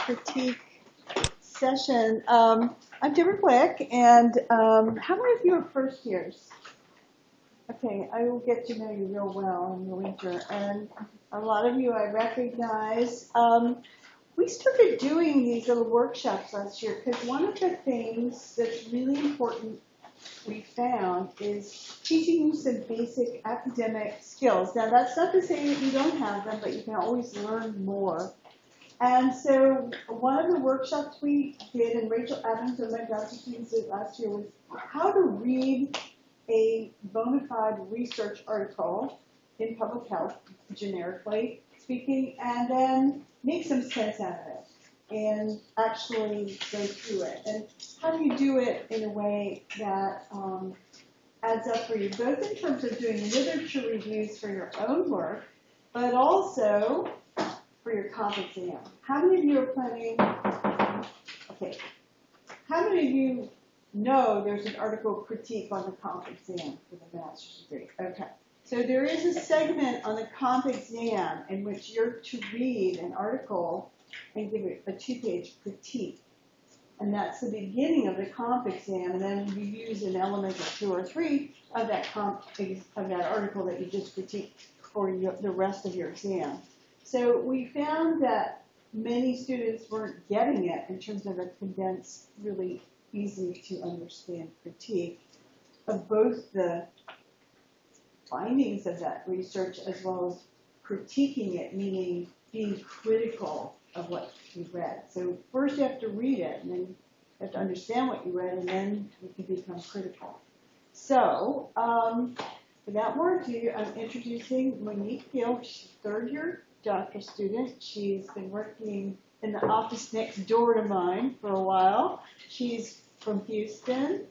critique session. I'm Deborah Glick, and how many of you are first years? Okay, I will get to know you real well in the winter, and a lot of you I recognize. We started doing these little workshops last year because one of the things that's really important we found is teaching you some basic academic skills. Now, that's not to say that you don't have them, but you can always learn more. And so one of the workshops we did, and Rachel Adams and my Dr. students did last year, was how to read a bona fide research article in public health, generically speaking, and then make some sense out of it and actually go through it. And how do you do it in a way that adds up for you, both in terms of doing literature reviews for your own work, but also for your comp exam. How many of you are planning, okay, how many of you know there's an article critique on the comp exam for the master's degree? Okay, so there is a segment on the comp exam in which you're to read an article and give it a 2-page critique. And that's the beginning of the comp exam, and then you use an element of 2 or 3 of that article that you just critiqued for the rest of your exam. So we found that many students weren't getting it in terms of a condensed, really easy to understand critique of both the findings of that research as well as critiquing it, meaning being critical of what you read. So first you have to read it, and then you have to understand what you read, and then you can become critical. So without more ado, I'm introducing Monique Gill. She's a third-year doctoral student. She's been working in the office next door to mine for a while. She's from Houston.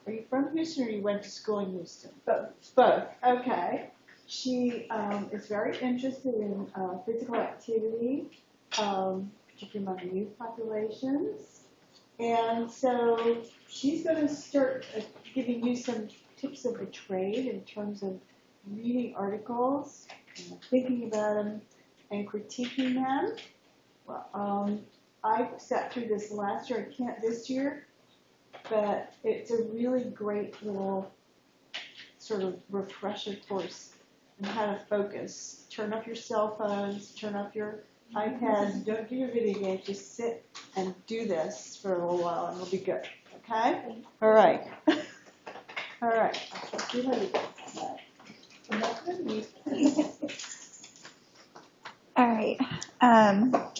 Are you from Houston, or you went to school in Houston? Both. Okay. She is very interested in physical activity, particularly among youth populations. And so she's going to start giving you some tips of the trade in terms of reading articles, thinking about them, and critiquing them. Well, I sat through this last year. I can't this year, but it's a really great little sort of refresher course on how to focus. Turn off your cell phones, turn off your iPads, don't do your video games, just sit and do this for a little while and it'll be good. Okay? All right. All right. All right.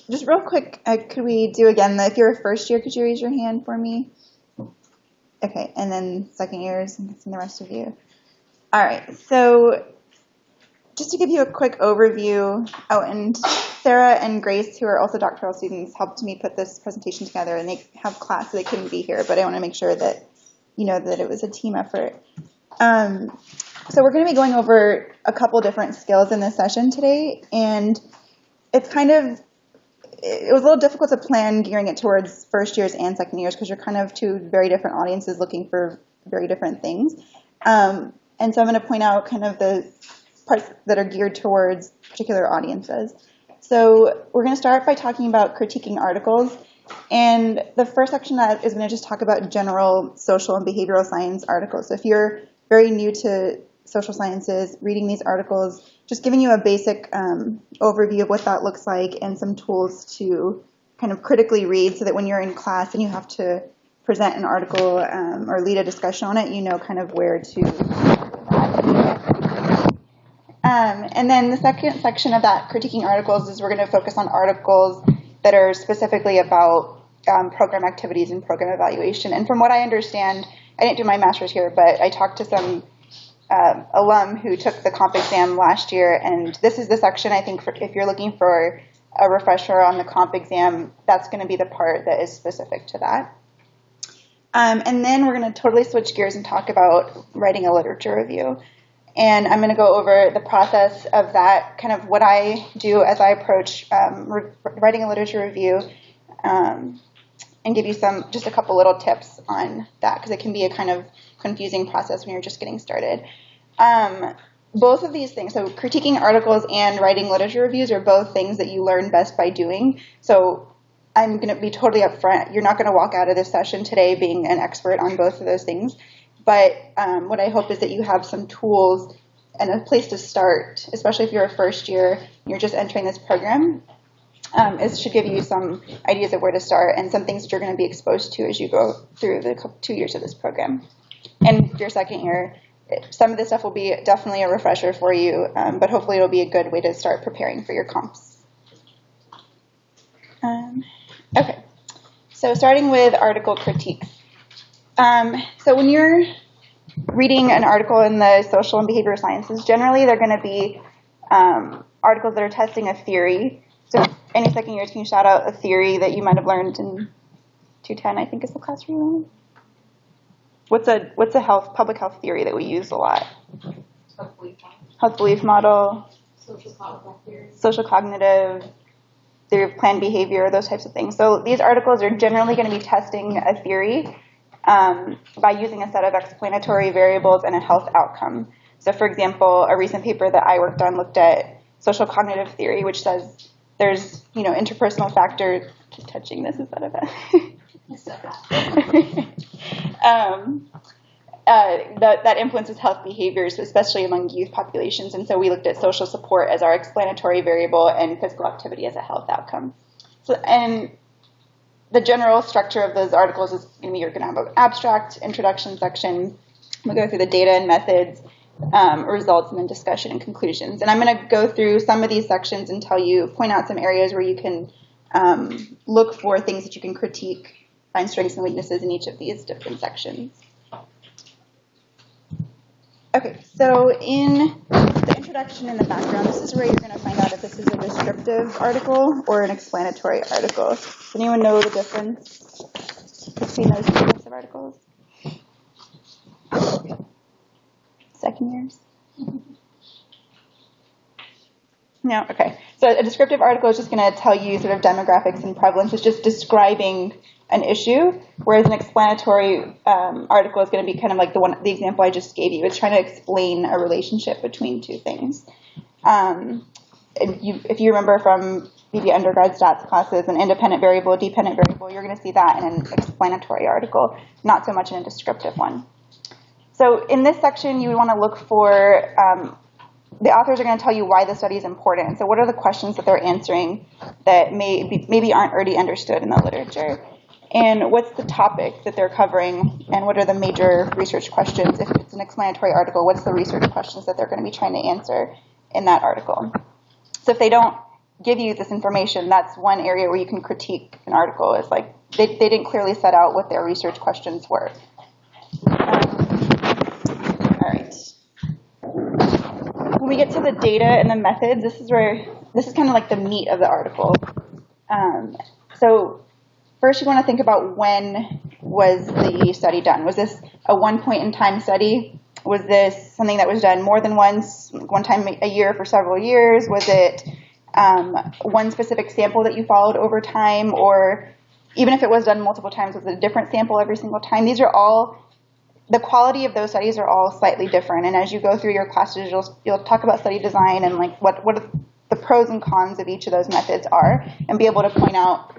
Just real quick, could we do again, if you're a first year, could you raise your hand for me? Okay, and then second years and the rest of you. All right, so just to give you a quick overview, and Sarah and Grace, who are also doctoral students, helped me put this presentation together, and they have class, so they couldn't be here, but I want to make sure that you know that it was a team effort. So we're going to be going over a couple different skills in this session today, and it was a little difficult to plan gearing it towards first years and second years because you're kind of two very different audiences looking for very different things. And so I'm going to point out kind of the parts that are geared towards particular audiences. So we're going to start by talking about critiquing articles. And the first section that is going to just talk about general social and behavioral science articles. So if you're very new to social sciences, reading these articles, just giving you a basic overview of what that looks like and some tools to kind of critically read so that when you're in class and you have to present an article or lead a discussion on it, you know kind of where to. And then the second section of that critiquing articles is we're going to focus on articles that are specifically about program activities and program evaluation. And from what I understand, I didn't do my master's here, but I talked to some alum who took the comp exam last year, and this is the section I think if you're looking for a refresher on the comp exam, that's going to be the part that is specific to that. And then we're going to totally switch gears and talk about writing a literature review. And I'm going to go over the process of that, kind of what I do as I approach writing a literature review, and give you just a couple little tips on that, because it can be a kind of confusing process when you're just getting started. both of these things, so critiquing articles and writing literature reviews are both things that you learn best by doing. So I'm going to be totally upfront. You're not going to walk out of this session today being an expert on both of those things. But what I hope is that you have some tools and a place to start, especially if you're a first year and you're just entering this program. It should give you some ideas of where to start and some things that you're going to be exposed to as you go through the 2 years of this program. And your second year, some of this stuff will be definitely a refresher for you, but hopefully it'll be a good way to start preparing for your comps. Okay, so starting with article critiques. So when you're reading an article in the social and behavioral sciences, generally they're going to be articles that are testing a theory. So any second years, can you shout out a theory that you might have learned in 210, I think is the class you're in? What's a public health theory that we use a lot? Health belief model. Social cognitive theory of planned behavior, those types of things. So these articles are generally going to be testing a theory by using a set of explanatory variables and a health outcome. So for example, a recent paper that I worked on looked at social cognitive theory, which says there's, interpersonal factors. Keep touching this, is that a bad? That influences health behaviors, especially among youth populations. And so we looked at social support as our explanatory variable and physical activity as a health outcome. So, and the general structure of those articles is you're going to have an abstract, introduction section. We'll go through the data and methods, results, and then discussion and conclusions. And I'm going to go through some of these sections and point out some areas where you can look for things that you can critique, find strengths and weaknesses in each of these different sections. Okay, so in the introduction and the background, this is where you're going to find out if this is a descriptive article or an explanatory article. Does anyone know the difference between those two types of articles? Second years? No? Okay. So a descriptive article is just going to tell you sort of demographics and prevalence. It's just describing an issue, whereas an explanatory article is going to be kind of like the example I just gave you. It's trying to explain a relationship between two things. If you remember from maybe undergrad stats classes, an independent variable, dependent variable, you're going to see that in an explanatory article, not so much in a descriptive one. So in this section, you would want to look for, the authors are going to tell you why the study is important. So what are the questions that they're answering that maybe aren't already understood in the literature? And what's the topic that they're covering, and what are the major research questions? If it's an explanatory article, what's the research questions that they're going to be trying to answer in that article? So if they don't give you this information, that's one area where you can critique an article. It's like they didn't clearly set out what their research questions were. All right. When we get to the data and the methods, this is kind of like the meat of the article. So first, you want to think about when was the study done. Was this a one point in time study? Was this something that was done more than once, one time a year for several years? Was it one specific sample that you followed over time? Or even if it was done multiple times, was it a different sample every single time? These are all, the quality of those studies are all slightly different. And as you go through your classes, you'll talk about study design and like what the pros and cons of each of those methods are, and be able to point out,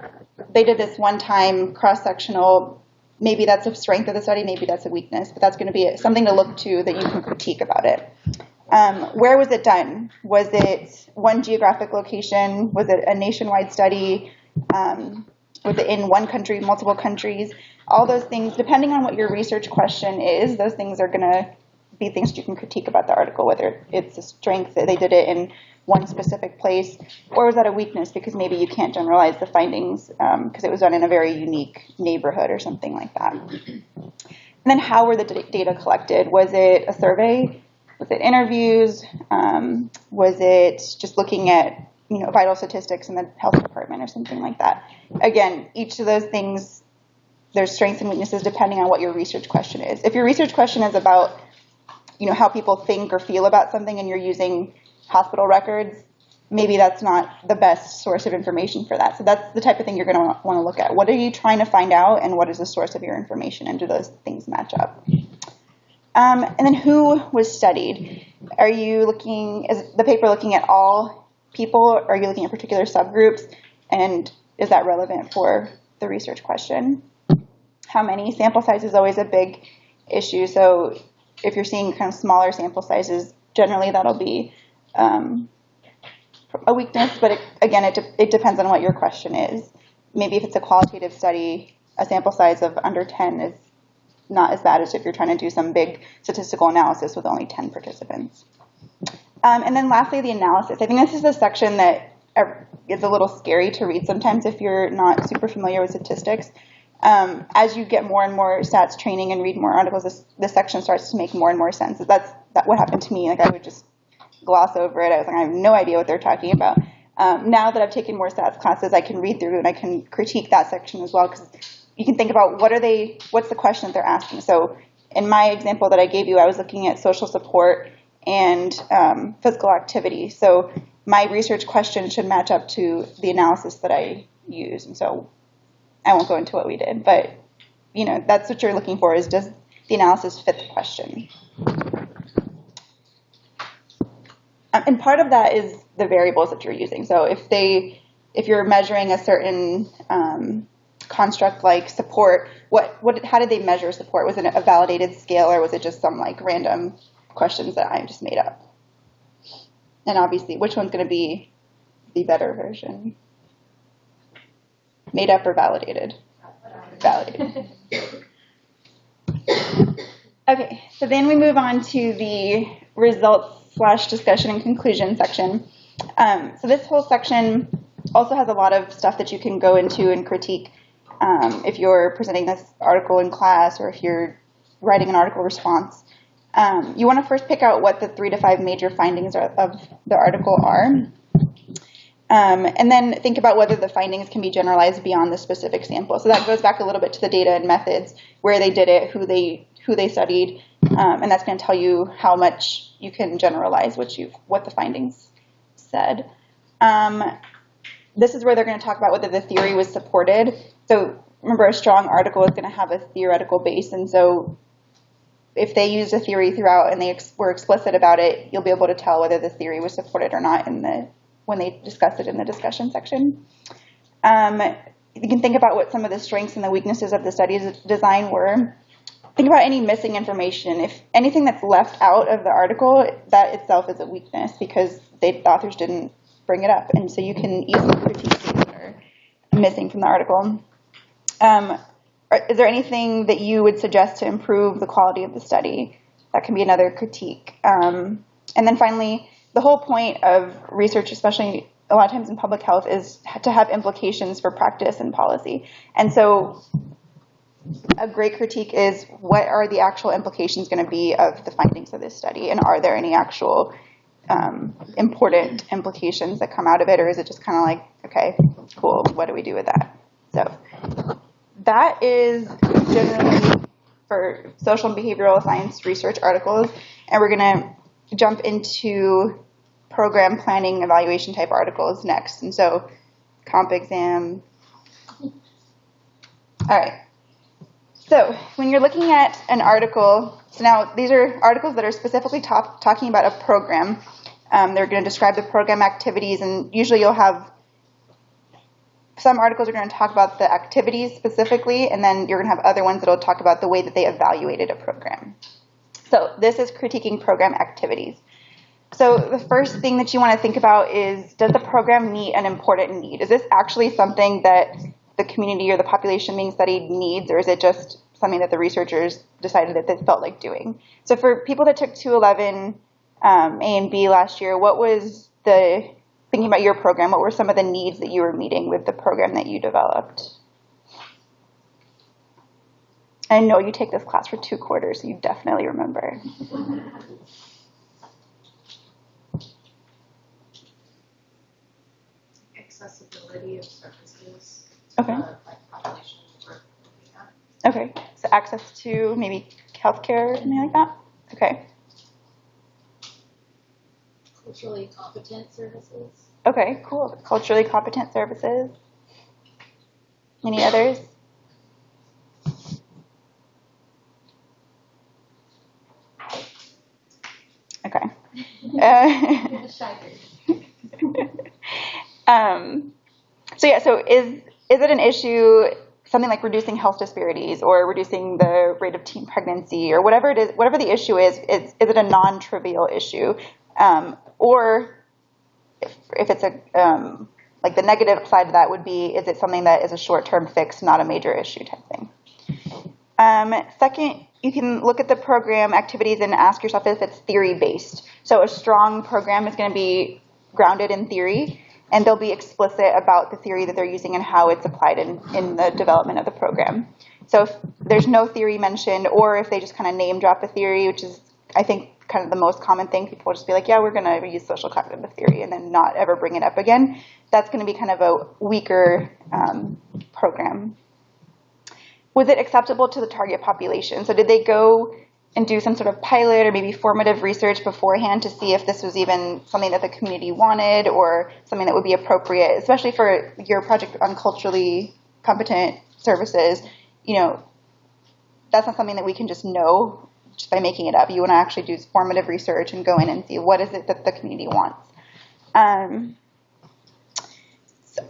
they did this one time cross-sectional, maybe that's a strength of the study, maybe that's a weakness, but that's going to be something to look to that you can critique about it. Where was it done? Was it one geographic location? Was it a nationwide study? Was it in one country, multiple countries? All those things, depending on what your research question is, those things are going to be things you can critique about the article, whether it's a strength that they did it in one specific place, or was that a weakness because maybe you can't generalize the findings because it was done in a very unique neighborhood or something like that. And then how were the data collected? Was it a survey? Was it interviews? Was it just looking at vital statistics in the health department or something like that? Again, each of those things, there's strengths and weaknesses depending on what your research question is. If your research question is about how people think or feel about something and you're using hospital records, maybe that's not the best source of information for that. So that's the type of thing you're going to want to look at. What are you trying to find out, and what is the source of your information, and do those things match up? And then who was studied? Are you looking, is the paper looking at all people? Or are you looking at particular subgroups? And is that relevant for the research question? How many? Sample size is always a big issue. So if you're seeing kind of smaller sample sizes, generally that'll be a weakness. But again, it depends on what your question is. Maybe if it's a qualitative study, a sample size of under 10 is not as bad as if you're trying to do some big statistical analysis with only 10 participants. And then lastly, the analysis. I think this is a section that is a little scary to read sometimes if you're not super familiar with statistics. As you get more and more stats training and read more articles, this section starts to make more and more sense. That's what happened to me. Like I would just gloss over it. I was like, I have no idea what they're talking about. Now that I've taken more stats classes, I can read through and I can critique that section as well, because you can think about what's the question that they're asking. So in my example that I gave you, I was looking at social support and physical activity. So my research question should match up to the analysis that I use. And so I won't go into what we did, but that's what you're looking for, is does the analysis fit the question? And part of that is the variables that you're using. So if you're measuring a certain construct like support, how did they measure support? Was it a validated scale, or was it just some like random questions that I just made up? And obviously, which one's going to be the better version? Made up or validated? Validated. Okay, so then we move on to the results/discussion and conclusion section. So this whole section also has a lot of stuff that you can go into and critique if you're presenting this article in class, or if you're writing an article response. You want to first pick out what the 3 to 5 major findings of the article are. And then think about whether the findings can be generalized beyond the specific sample. So that goes back a little bit to the data and methods, where they did it, who they studied, and that's going to tell you how much you can generalize what the findings said. This is where they're going to talk about whether the theory was supported. So remember, a strong article is going to have a theoretical base, and so if they use a theory throughout and they were explicit about it, you'll be able to tell whether the theory was supported or not when they discuss it in the discussion section. You can think about what some of the strengths and the weaknesses of the study's design were. Think about any missing information. If anything that's left out of the article, that itself is a weakness because the authors didn't bring it up. And so you can easily critique things that are missing from the article. Is there anything that you would suggest to improve the quality of the study? That can be another critique. And then finally, the whole point of research, especially a lot of times in public health, is to have implications for practice and policy. And so a great critique is, what are the actual implications going to be of the findings of this study? And are there any actual important implications that come out of it? Or is it just kind of like, okay, cool, what do we do with that? So that is generally for social and behavioral science research articles. And we're going to jump into program planning evaluation type articles next. And so comp exam. All right. So when you're looking at an article, so now these are articles that are specifically talking about a program. They're going to describe the program activities, and usually you'll have some articles are going to talk about the activities specifically, and then you're going to have other ones that will talk about the way that they evaluated a program. So this is critiquing program activities. So the first thing that you want to think about is, does the program meet an important need? Is this actually something that the community or the population being studied needs, or is it just something that the researchers decided that they felt like doing? So for people that took 211 A and B last year, what was thinking about your program, what were some of the needs that you were meeting with the program that you developed? I know you take this class for 2 quarters, so you definitely remember. Accessibility of services. Okay. Like population we're looking at. Okay, so access to maybe healthcare or something like that? Okay. Culturally competent services. Okay, cool. Culturally competent services. Any others? You're the shy girl. So is it an issue, something like reducing health disparities or reducing the rate of teen pregnancy or whatever it is, whatever the issue is it a non-trivial issue? Or if it's a, like the negative side of that would be, is it something that is a short-term fix, not a major issue type thing? Second, you can look at the program activities and ask yourself if it's theory-based. So a strong program is going to be grounded in theory, and they'll be explicit about the theory that they're using and how it's applied in the development of the program. So if there's no theory mentioned, or if they just kind of name drop a theory, which is, I think, kind of the most common thing, people will just be like, yeah, we're going to use social cognitive theory, and then not ever bring it up again. That's going to be kind of a weaker program. Was it acceptable to the target population? So did they go and do some sort of pilot or maybe formative research beforehand to see if this was even something that the community wanted or something that would be appropriate, especially for your project on culturally competent services? You know, that's not something that we can just know just by making it up. You want to actually do formative research and go in and see what is it that the community wants.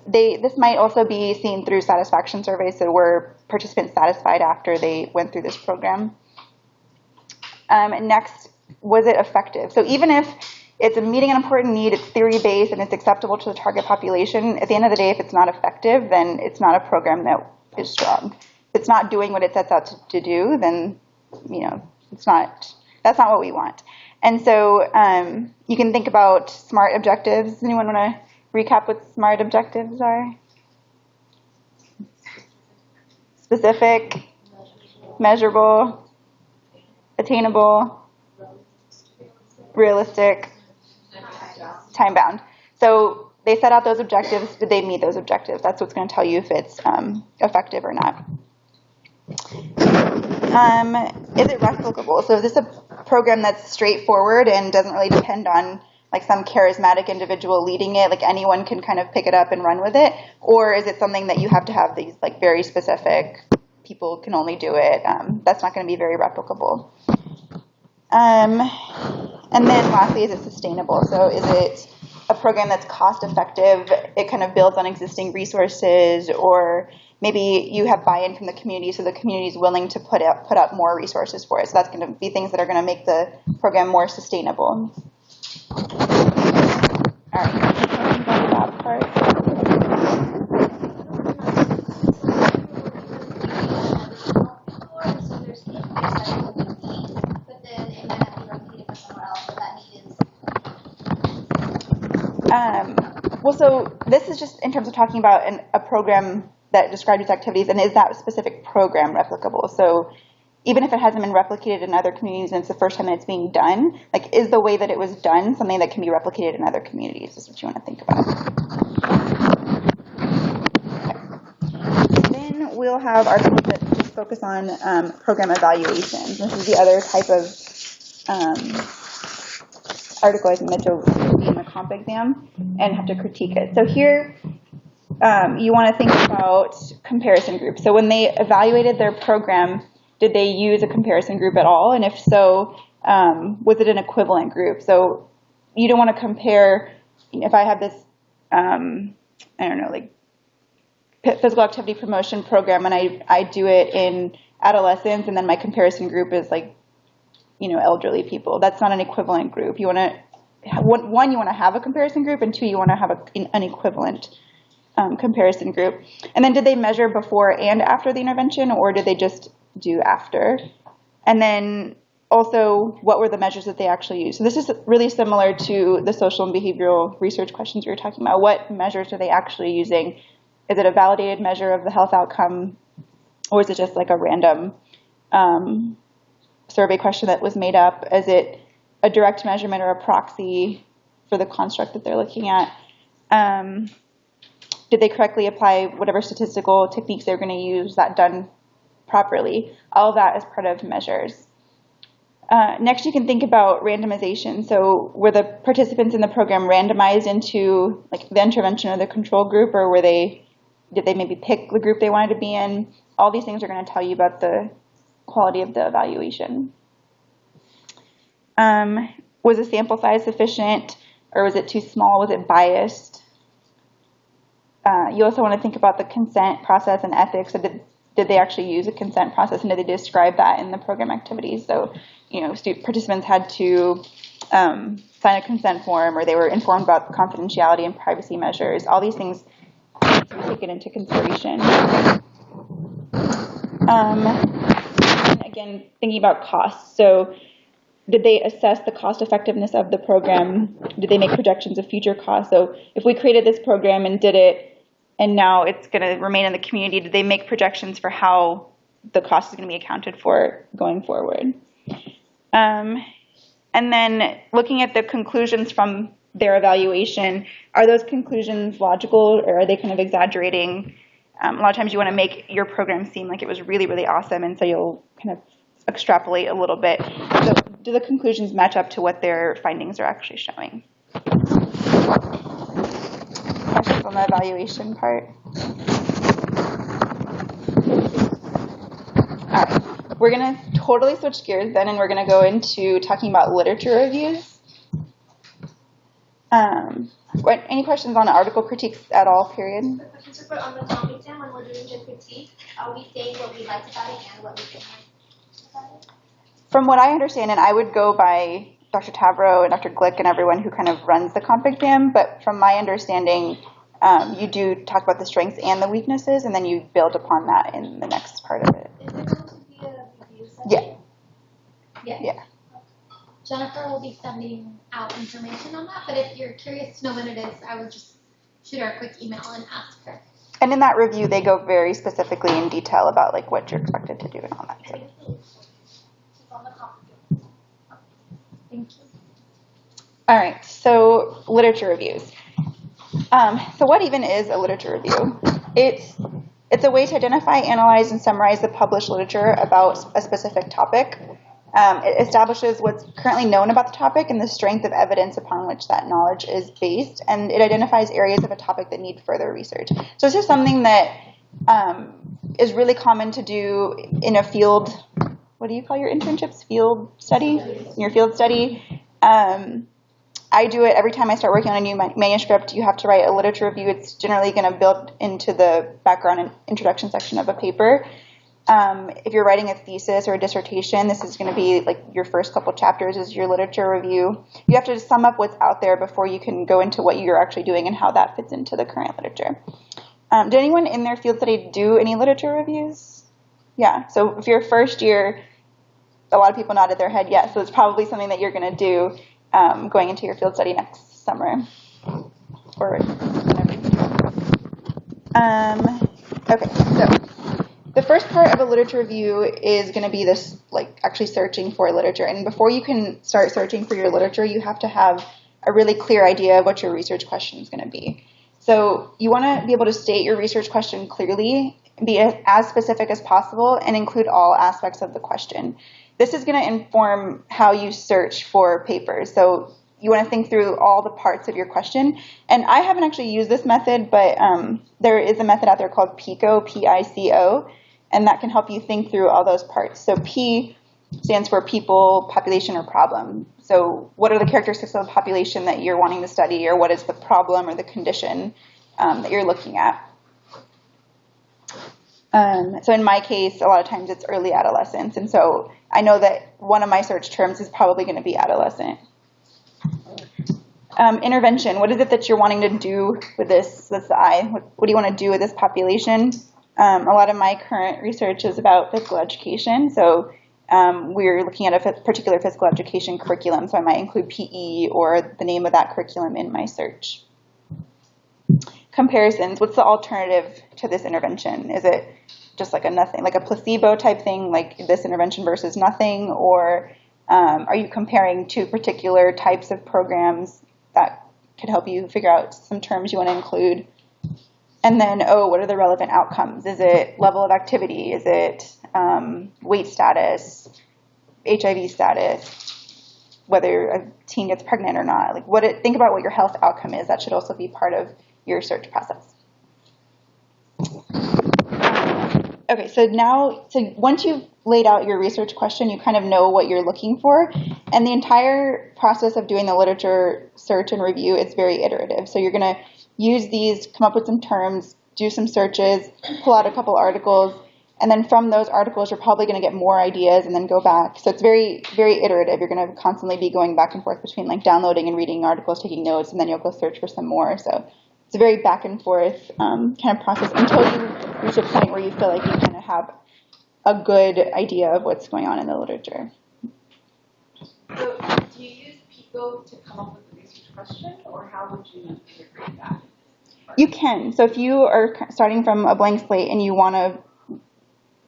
This might also be seen through satisfaction surveys, so were participants satisfied after they went through this program? Next, was it effective? So even if it's a meeting an important need, it's theory-based, and it's acceptable to the target population, at the end of the day, if it's not effective, then it's not a program that is strong. If it's not doing what it sets out to do, then, you know, that's not what we want. And so you can think about SMART objectives. Does anyone want to recap what SMART objectives are? Specific, measurable, attainable, realistic, time-bound. So they set out those objectives. Did they meet those objectives? That's what's going to tell you if it's effective or not. Is it replicable? So is this a program that's straightforward and doesn't really depend on like some charismatic individual leading it, like anyone can kind of pick it up and run with it? Or is it something that you have to have these like very specific people can only do it? That's not going to be very replicable. And then lastly, is it sustainable? So is it a program that's cost effective? It kind of builds on existing resources, or maybe you have buy-in from the community, so the community is willing to put up more resources for it. So that's going to be things that are going to make the program more sustainable. All right, that part. Well, so this is just in terms of talking about a program that describes these activities, and is that specific program replicable? So even if it hasn't been replicated in other communities and it's the first time that it's being done, like, is the way that it was done something that can be replicated in other communities? Is what you want to think about. Okay. Then we'll have articles that just focus on program evaluations. This is the other type of article I think that you'll be in the comp exam and have to critique it. So here you want to think about comparison groups. So when they evaluated their program, did they use a comparison group at all? And if so, was it an equivalent group? So you don't want to compare, if I have this, I don't know, like physical activity promotion program and I do it in adolescents, and then my comparison group is like, you know, elderly people. That's not an equivalent group. You want to, one, you want to have a comparison group, and two, you want to have an equivalent comparison group. And then did they measure before and after the intervention, or did they just do after? And then also, what were the measures that they actually used? So this is really similar to the social and behavioral research questions we were talking about. What measures are they actually using? Is it a validated measure of the health outcome, or is it just like a random survey question that was made up? Is it a direct measurement or a proxy for the construct that they're looking at? Did they correctly apply whatever statistical techniques they're going to use, that done properly? All of that is part of measures. Next, you can think about randomization. So were the participants in the program randomized into like the intervention or the control group, or did they maybe pick the group they wanted to be in? All these things are going to tell you about the quality of the evaluation. Was the sample size sufficient, or was it too small? Was it biased? You also want to think about the consent process and ethics. So did they actually use a consent process, and did they describe that in the program activities? So, participants had to sign a consent form, or they were informed about confidentiality and privacy measures. All these things need to be taken into consideration. And again, thinking about costs. So did they assess the cost effectiveness of the program? Did they make projections of future costs? So if we created this program and did it, and now it's going to remain in the community, did they make projections for how the cost is going to be accounted for going forward? And then looking at the conclusions from their evaluation, are those conclusions logical, or are they kind of exaggerating? A lot of times you want to make your program seem like it was really, really awesome, and so you'll kind of extrapolate a little bit. So do the conclusions match up to what their findings are actually showing? Questions on the evaluation part? All right. We're going to totally switch gears then, and we're going to go into talking about literature reviews. Any questions on article critiques at all, period? Professor, on the topic exam, when we're doing the critique, are we saying what we liked about it and what we didn't like about it? From what I understand, and I would go by Dr. Tavro and Dr. Glick and everyone who kind of runs the comp exam, but from my understanding, you do talk about the strengths and the weaknesses, and then you build upon that in the next part of it. Is there going to be a review session? Yeah. Jennifer will be sending out information on that, but if you're curious to know when it is, I would just shoot her a quick email and ask her. And in that review, they go very specifically in detail about like what you're expected to do and all that. So. She's on the conference. Thank you. All right, so literature reviews. So what even is a literature review? It's a way to identify, analyze, and summarize the published literature about a specific topic. It establishes what's currently known about the topic and the strength of evidence upon which that knowledge is based, and it identifies areas of a topic that need further research. So this is something that is really common to do in a field. What do you call your internships? Field study? In your field study. I do it every time I start working on a new manuscript. You have to write a literature review. It's generally going to build into the background and introduction section of a paper. If you're writing a thesis or a dissertation, this is going to be like your first couple chapters is your literature review. You have to sum up what's out there before you can go into what you're actually doing and how that fits into the current literature. Did anyone in their field study do any literature reviews? Yeah, so if you're first year, a lot of people nodded their head yes, so it's probably something that you're going to do going into your field study next summer or whenever you do. Okay, so the first part of a literature review is going to be this, like, actually searching for literature. And before you can start searching for your literature, you have to have a really clear idea of what your research question is going to be. So you want to be able to state your research question clearly, be as specific as possible, and include all aspects of the question. This is going to inform how you search for papers. So you want to think through all the parts of your question. And I haven't actually used this method, but there is a method out there called PICO, P-I-C-O, and that can help you think through all those parts. So P stands for people, population, or problem. So what are the characteristics of the population that you're wanting to study, or what is the problem or the condition that you're looking at? So in my case, a lot of times it's early adolescence, and so I know that one of my search terms is probably going to be adolescent. Intervention, what is it that you're wanting to do with this? That's the I. What do you want to do with this population? A lot of my current research is about physical education, so we're looking at a particular physical education curriculum, so I might include PE or the name of that curriculum in my search. Comparisons, what's the alternative to this intervention? Is it just like a nothing, like a placebo type thing, like this intervention versus nothing, or are you comparing two particular types of programs that could help you figure out some terms you want to include? And then, what are the relevant outcomes? Is it level of activity? Is it weight status, HIV status, whether a teen gets pregnant or not? Like, think about what your health outcome is. That should also be part of your search process. Okay, so now, once you've laid out your research question, you kind of know what you're looking for. And the entire process of doing the literature search and review, it's very iterative. So you're going to use these, come up with some terms, do some searches, pull out a couple articles, and then from those articles, you're probably going to get more ideas and then go back. So it's very, very iterative. You're going to constantly be going back and forth between like downloading and reading articles, taking notes, and then you'll go search for some more. So it's a very back and forth kind of process until you reach a point where you feel like you kind of have a good idea of what's going on in the literature. So do you use PICO to come up with the research question, or how would you integrate that? You can. So if you are starting from a blank slate and you want to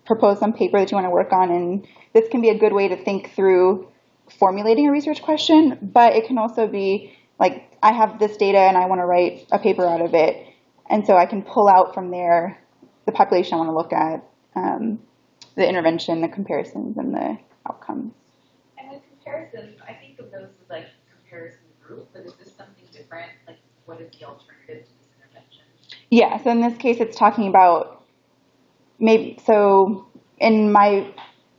propose some paper that you want to work on, and this can be a good way to think through formulating a research question, but it can also be like, I have this data and I want to write a paper out of it, and so I can pull out from there the population I want to look at, the intervention, the comparisons, and the outcomes. And with comparisons, I think of those as like comparison group, but is this something different? Like, what is the alternative to this intervention? Yeah, so in this case, it's talking about so in my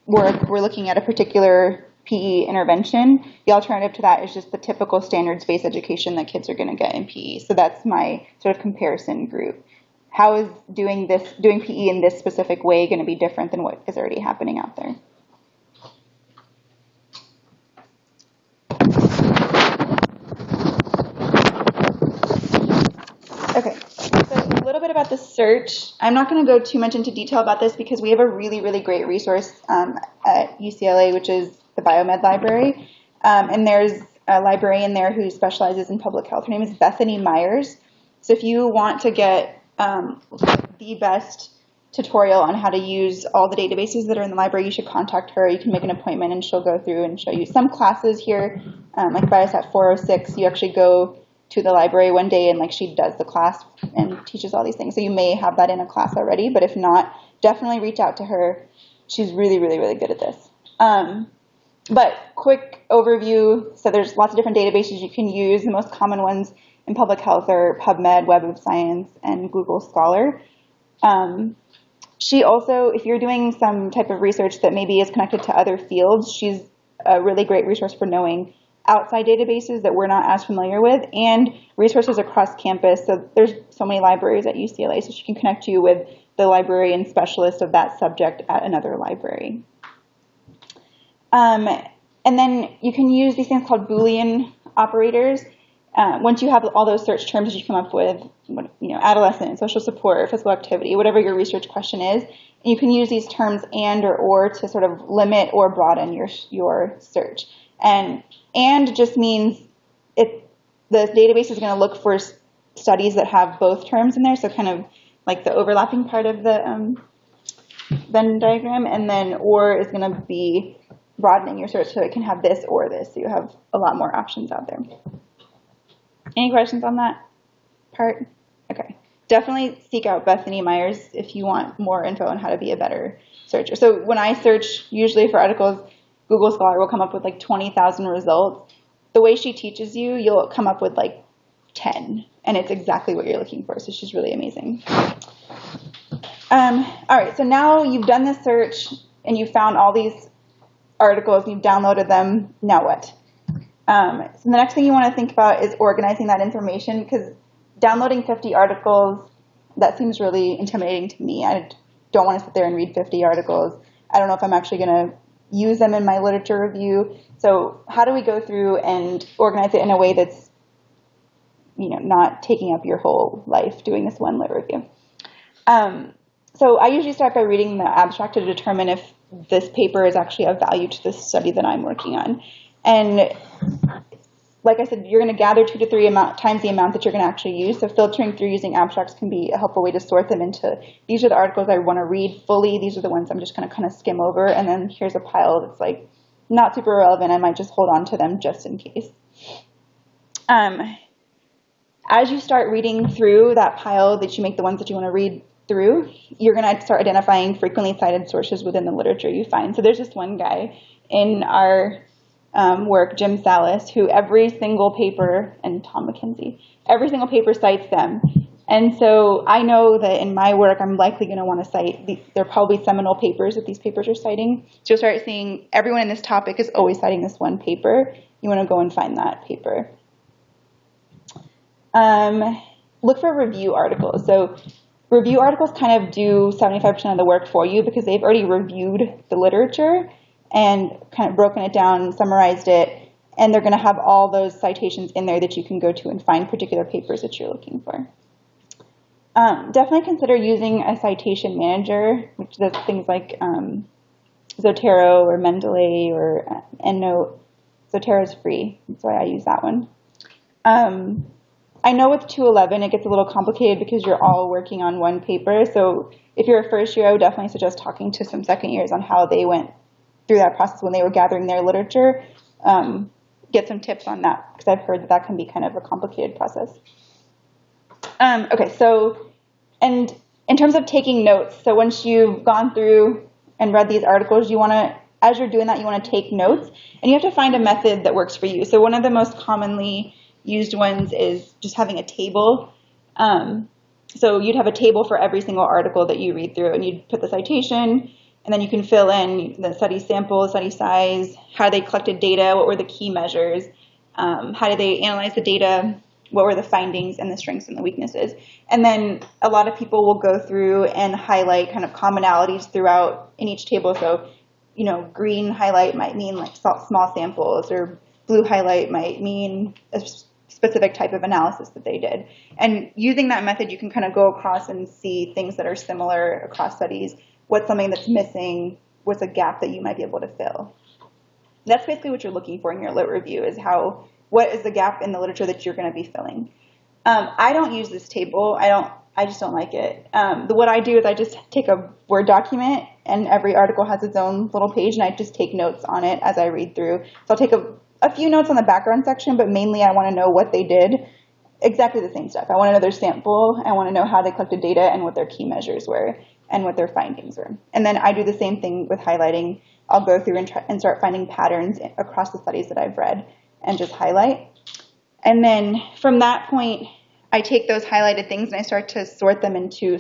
work, we're looking at a particular PE intervention. The alternative to that is just the typical standards-based education that kids are going to get in PE. So that's my sort of comparison group. How is doing PE in this specific way going to be different than what is already happening out there? Okay, so a little bit about the search. I'm not going to go too much into detail about this because we have a really, really great resource at UCLA, which is the Biomed Library. And there's a librarian there who specializes in public health. Her name is Bethany Myers. So if you want to get the best tutorial on how to use all the databases that are in the library, you should contact her. You can make an appointment and she'll go through and show you some classes here. Like Biostat 406, you actually go to the library one day and like she does the class and teaches all these things. So you may have that in a class already, but if not, definitely reach out to her. She's really, really, really good at this. But quick overview, so there's lots of different databases you can use. The most common ones in public health are PubMed, Web of Science, and Google Scholar. She also, if you're doing some type of research that maybe is connected to other fields, she's a really great resource for knowing outside databases that we're not as familiar with, and resources across campus. So there's so many libraries at UCLA, so she can connect you with the librarian specialist of that subject at another library. And then you can use these things called Boolean operators. Once you have all those search terms that you come up with, adolescent, social support, physical activity, whatever your research question is, you can use these terms and or to sort of limit or broaden your search. And just means the database is going to look for studies that have both terms in there, so kind of like the overlapping part of the Venn diagram, and then or is going to be broadening your search so it can have this or this, so you have a lot more options out there. Any questions on that part? Okay. Definitely seek out Bethany Myers if you want more info on how to be a better searcher. So when I search, usually for articles, Google Scholar will come up with like 20,000 results. The way she teaches you, you'll come up with like 10, and it's exactly what you're looking for. So she's really amazing. All right, so now you've done this search, and you found all these articles, and you've downloaded them. Now what? So the next thing you want to think about is organizing that information, because downloading 50 articles, that seems really intimidating to me. I don't want to sit there and read 50 articles. I don't know if I'm actually going to use them in my literature review. So how do we go through and organize it in a way that's, not taking up your whole life doing this one lit review? So I usually start by reading the abstract to determine if this paper is actually of value to the study that I'm working on. And like I said, you're going to gather 2 to 3 times the amount that you're going to actually use. So filtering through using abstracts can be a helpful way to sort them into, these are the articles I want to read fully. These are the ones I'm just going to kind of skim over. And then here's a pile that's like not super relevant. I might just hold on to them just in case. As you start reading through that pile that you make the ones that you want to read through, you're going to start identifying frequently cited sources within the literature you find. So there's this one guy in our work, Jim Salas, who every single paper, and Tom McKenzie, every single paper cites them. And so I know that in my work, I'm likely going to want to cite, there are probably seminal papers that these papers are citing. So you'll start seeing everyone in this topic is always citing this one paper. You want to go and find that paper. Look for review articles. So review articles kind of do 75% of the work for you because they've already reviewed the literature and kind of broken it down, summarized it, and they're going to have all those citations in there that you can go to and find particular papers that you're looking for. Definitely consider using a citation manager, which does things like Zotero or Mendeley or EndNote. Zotero is free, that's why I use that one. I know with 211 it gets a little complicated because you're all working on one paper. So if you're a first year, I would definitely suggest talking to some second years on how they went through that process when they were gathering their literature. Get some tips on that because I've heard that that can be kind of a complicated process. Okay, so, and in terms of taking notes, so once you've gone through and read these articles, you want to, as you're doing that, you want to take notes, and you have to find a method that works for you. So one of the most commonly used ones is just having a table. So you'd have a table for every single article that you read through, and you'd put the citation, and then you can fill in the study sample, study size, how they collected data, what were the key measures, how did they analyze the data, what were the findings and the strengths and the weaknesses. And then a lot of people will go through and highlight kind of commonalities throughout in each table. So, you know, green highlight might mean like small samples, or blue highlight might mean a specific type of analysis that they did. And using that method, you can kind of go across and see things that are similar across studies. What's something that's missing? What's a gap that you might be able to fill? That's basically what you're looking for in your lit review, is what is the gap in the literature that you're going to be filling. I don't use this table. I just don't like it. What I do is I just take a Word document, and every article has its own little page, and I just take notes on it as I read through. So I'll take a few notes on the background section, but mainly I want to know what they did. Exactly the same stuff. I want to know their sample. I want to know how they collected data and what their key measures were and what their findings were. And then I do the same thing with highlighting. I'll go through and start finding patterns across the studies that I've read and just highlight. And then from that point, I take those highlighted things and I start to sort them into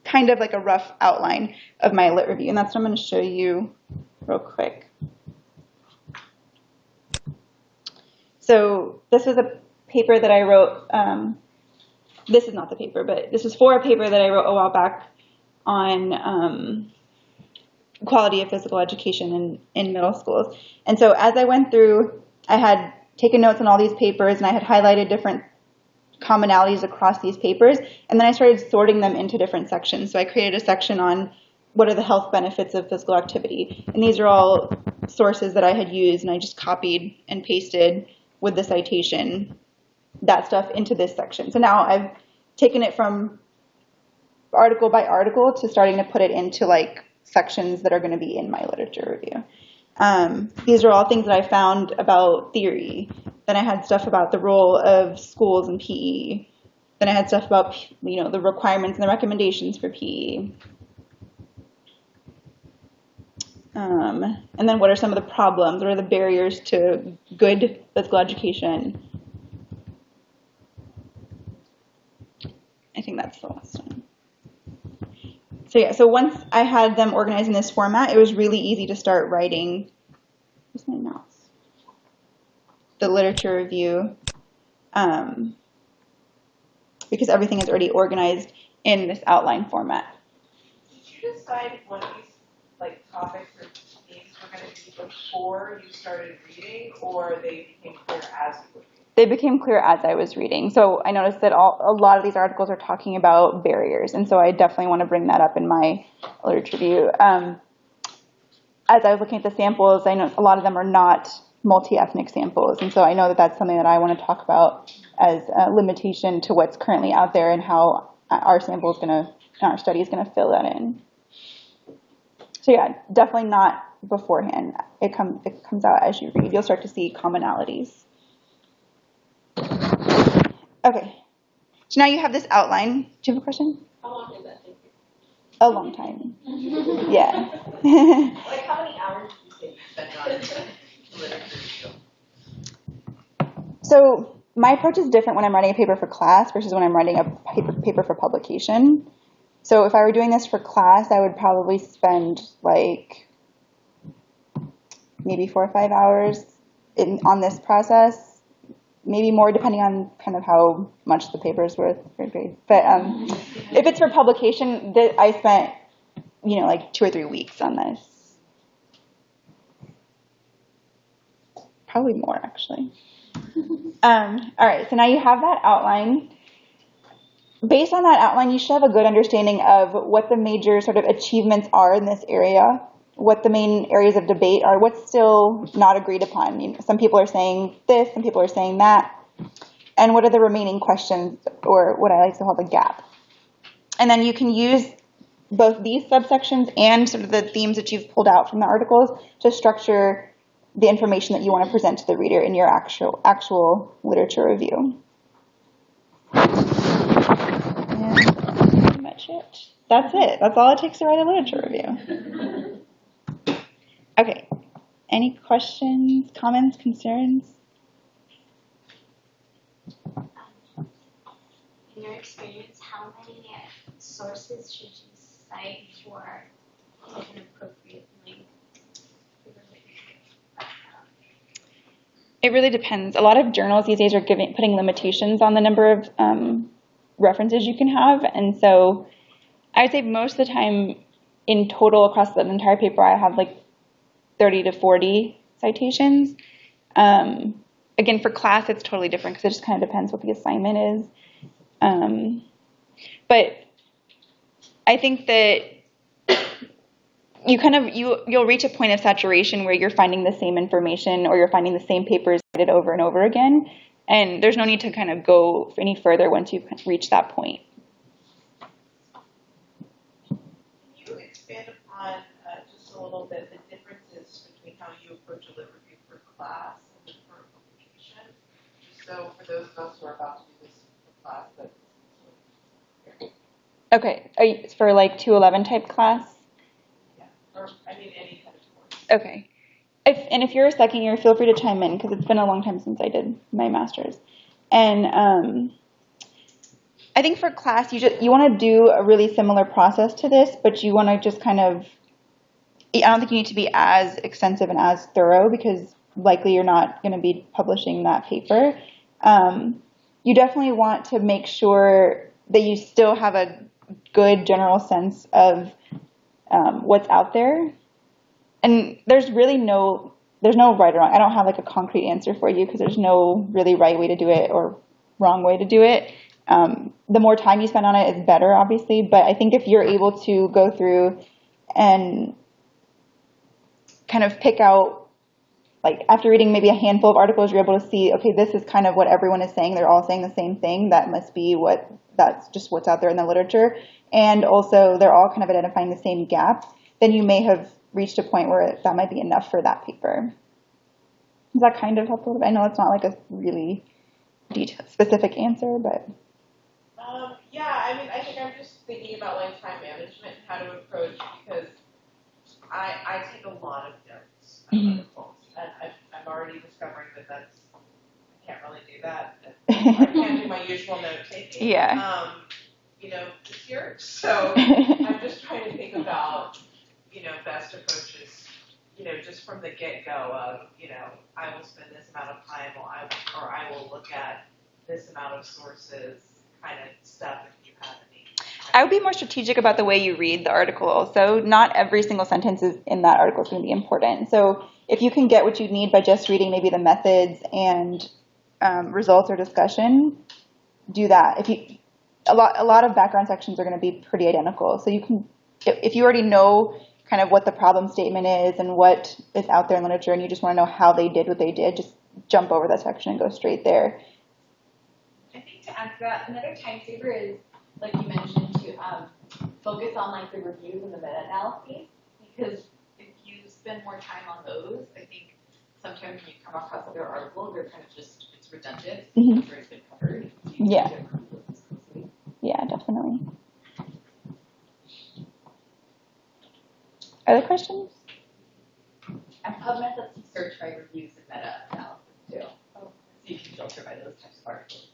kind of like a rough outline of my lit review. And that's what I'm going to show you real quick. So this is a paper that I wrote. This is not the paper, but this is for a paper that I wrote a while back on quality of physical education in middle schools. And so as I went through, I had taken notes on all these papers, and I had highlighted different commonalities across these papers, and then I started sorting them into different sections. So I created a section on what are the health benefits of physical activity. And these are all sources that I had used, and I just copied and pasted with the citation that stuff into this section. So now I've taken it from article by article to starting to put it into like sections that are going to be in my literature review. These are all things that I found about theory. Then I had stuff about the role of schools and PE. Then I had stuff about, you know, the requirements and the recommendations for PE. And then what are some of the problems? What are the barriers to good physical education? I think that's the last one. So yeah, so once I had them organized in this format, it was really easy to start writing, where's my mouse? The literature review, because everything is already organized in this outline format. Did you decide what these like topics or themes were going to be before you started reading, or they became clear as you were reading? They became clear as I was reading. So I noticed that a lot of these articles are talking about barriers, and so I definitely want to bring that up in my literature review. As I was looking at the samples, I know a lot of them are not multi-ethnic samples, and so I know that that's something that I want to talk about as a limitation to what's currently out there and how our sample is going to, our study is going to fill that in. So yeah, definitely not beforehand. It comes out as you read. You'll start to see commonalities. Okay, so now you have this outline. Do you have a question? How long did that take you? A long time. Yeah. Like how many hours did you say you spent on literature review? So my approach is different when I'm writing a paper for class versus when I'm writing a paper for publication. So if I were doing this for class, I would probably spend like maybe 4 or 5 hours on this process, maybe more depending on kind of how much the paper is worth for grade. But if it's for publication, I spent, like 2 or 3 weeks on this. Probably more, actually. All right, so now you have that outline. Based on that outline, you should have a good understanding of what the major sort of achievements are in this area, what the main areas of debate are, what's still not agreed upon. Some people are saying this, some people are saying that, and what are the remaining questions, or what I like to call the gap. And then you can use both these subsections and sort of the themes that you've pulled out from the articles to structure the information that you want to present to the reader in your actual literature review. It. That's it. That's all it takes to write a literature review. Okay. Any questions, comments, concerns? In your experience, how many sources should you cite for an appropriate length? It really depends. A lot of journals these days are putting limitations on the number of references you can have, and so I'd say most of the time in total across the entire paper I have like 30 to 40 citations. Again, for class it's totally different because it just kind of depends what the assignment is. But I think that you'll reach a point of saturation where you're finding the same information or you're finding the same papers cited over and over again, and there's no need to kind of go any further once you've reached that point. Can you expand upon just a little bit the differences between how you approach a lit review for class and for publication? So for those of us who are about to do this for class, Okay, for like 211 type class? Or, any kind of course. Okay. If you're a second year, feel free to chime in because it's been a long time since I did my master's. And I think for class, you want to do a really similar process to this, but you want to just kind of, I don't think you need to be as extensive and as thorough because likely you're not going to be publishing that paper. You definitely want to make sure that you still have a good general sense of what's out there. And there's no right or wrong. I don't have like a concrete answer for you because there's no really right way to do it or wrong way to do it. The more time you spend on it is better, obviously. But I think if you're able to go through and kind of pick out, like after reading maybe a handful of articles, you're able to see, okay, this is kind of what everyone is saying. They're all saying the same thing. That must be that's just what's out there in the literature. And also they're all kind of identifying the same gap. Then you may have reached a point where that might be enough for that paper. Does that kind of help a little bit? I know it's not like a really specific answer, but. I think I'm just thinking about like time management and how to approach because I take a lot of notes on articles, and I'm already discovering that I can't really do that. I can't do my usual note taking. Yeah. This year. So I'm just trying to think about, best approaches, just from the get-go of, I will spend this amount of time or I will look at this amount of sources kind of stuff if you have any. I would be more strategic about the way you read the article also. Not every single sentence in that article is going to be important. So if you can get what you need by just reading maybe the methods and results or discussion, do that. A lot of background sections are going to be pretty identical. So you can, if you already know kind of what the problem statement is and what is out there in literature and you just want to know how they did what they did, just jump over that section and go straight there. I think to add to that, another time saver is, like you mentioned, to focus on like the reviews and the meta-analyses, because if you spend more time on those, I think sometimes when you come across other articles, they're kind of just, it's redundant, Mm-hmm. it's already been covered. Yeah. Yeah, definitely. Other questions? And PubMed lets you search by reviews and meta-analysis too. So you can filter by those types of articles.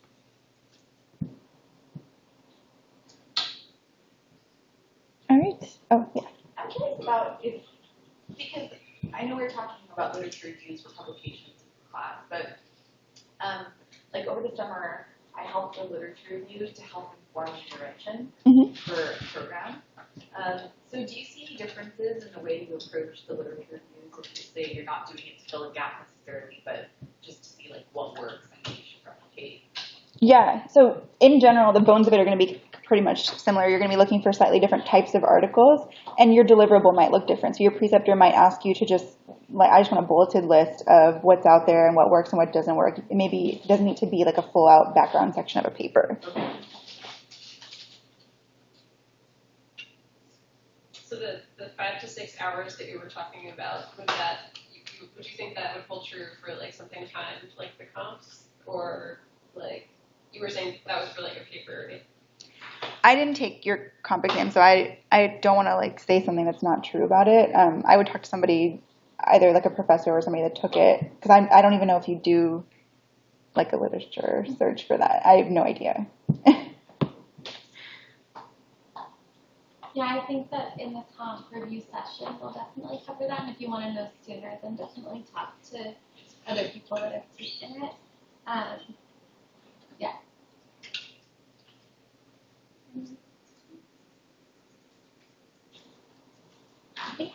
Oh, yeah. I'm curious about because I know we were talking about literature reviews for publications in class, but like over the summer, I helped a literature review to help inform the direction for a program. So do you see any differences in the way you approach the literature reviews if you say you're not doing it to fill a gap necessarily, but just to see like what works and what you should replicate? Yeah, so in general, the bones of it are going to be pretty much similar. You're going to be looking for slightly different types of articles, and your deliverable might look different. So your preceptor might ask you to just, like, I just want a bulleted list of what's out there and what works and what doesn't work. It doesn't need to be like a full-out background section of a paper. Okay. So the 5 to 6 hours that you were talking about, would you think that would hold true for like something timed like the comps, or like you were saying that was for like a paper? I didn't take your comp exam, so I don't want to like say something that's not true about it. I would talk to somebody, either like a professor or somebody that took it, because I don't even know if you do like a literature search for that. I have no idea. Yeah, I think that in the comp review session, we'll definitely cover that. And if you want to know sooner, then definitely talk to other people that have taken it. Yeah. I think